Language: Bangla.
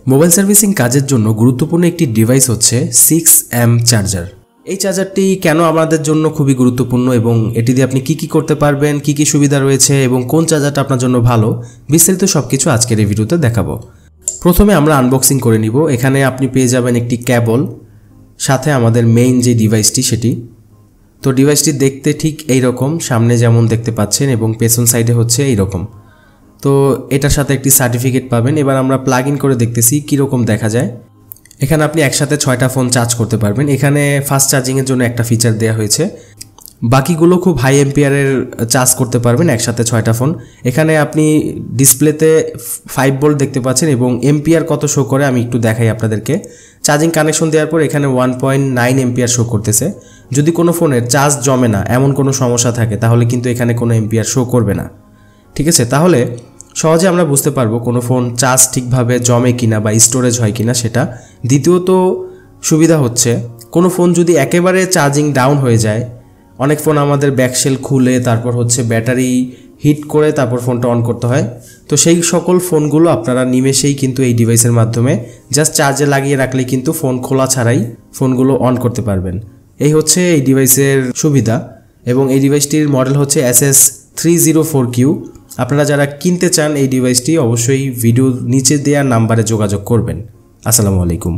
মোবাইল সার্ভিসিং কাজের জন্য গুরুত্বপূর্ণ একটি ডিভাইস হচ্ছে 6 amp চার্জার। এই চার্জারটি কেন আমাদের জন্য খুবই গুরুত্বপূর্ণ এবং এটি দিয়ে আপনি কি করতে পারবেন, কি সুবিধা রয়েছে এবং কোন চার্জারটা আপনার জন্য ভালো, বিস্তারিত সবকিছু আজকের এই ভিডিওতে দেখাবো। প্রথমে আমরা আনবক্সিং করে নিব। এখানে আপনি পেয়ে যাবেন একটি কেবল, সাথে আমাদের মেইন যে ডিভাইসটি সেটি। তো ডিভাইসটি দেখতে ঠিক এই রকম, সামনে যেমন দেখতে পাচ্ছেন এবং পেছন সাইডে হচ্ছে এই রকম। তো এটার সাথে একটি সার্টিফিকেট পাবেন। এবার আমরা প্লাগ ইন করে দেখতেছি কীরকম দেখা যায়। এখানে আপনি একসাথে 6টা ফোন চার্জ করতে পারবেন। এখানে ফাস্ট চার্জিংয়ের জন্য একটা ফিচার দেওয়া হয়েছে, বাকিগুলো খুব হাই এম্পিয়ারের চার্জ করতে পারবেন একসাথে 6টা ফোন। এখানে আপনি ডিসপ্লেতে 5 ভোল্ট দেখতে পাচ্ছেন এবং এম্পিয়ার কত শো করে আমি একটু দেখাই আপনাদেরকে। চার্জিং কানেকশন দেওয়ার পর এখানে 1.9 এম্পিয়ার শো করতেছে। যদি কোনো ফোনের চার্জ জমে না, এমন কোনো সমস্যা থাকে, তাহলে কিন্তু এখানে কোনো এম্পিয়ার শো করবে না। ঠিক আছে, তাহলে সহজে আমরা বুঝতে পারবো কোনো ফোন চার্জ ঠিকভাবে জমে কিনা বা স্টোরেজ হয় কিনা সেটা। দ্বিতীয়ত সুবিধা হচ্ছে কোনো ফোন যদি একেবারে চার্জিং ডাউন হয়ে যায়, অনেক ফোন আমাদের ব্যাকশেল খুলে তারপর হচ্ছে ব্যাটারি হিট করে তারপর ফোনটা অন করতে হয়। তো সেই সকল ফোনগুলো আপনারা নিমেষেই কিন্তু এই ডিভাইসের মাধ্যমে জাস্ট চার্জে লাগিয়ে রাখলে কিন্তু ফোন খোলা ছাড়াই ফোনগুলো অন করতে পারবেন। এই হচ্ছে এই ডিভাইসের সুবিধা এবং এই ডিভাইসটির মডেল হচ্ছে SS304Q। আপনারা যারা কিনতে চান এই ডিভাইসটি অবশ্যই ভিডিওর নিচে দেওয়া নাম্বারে যোগাযোগ করবেন। আসসালামু আলাইকুম।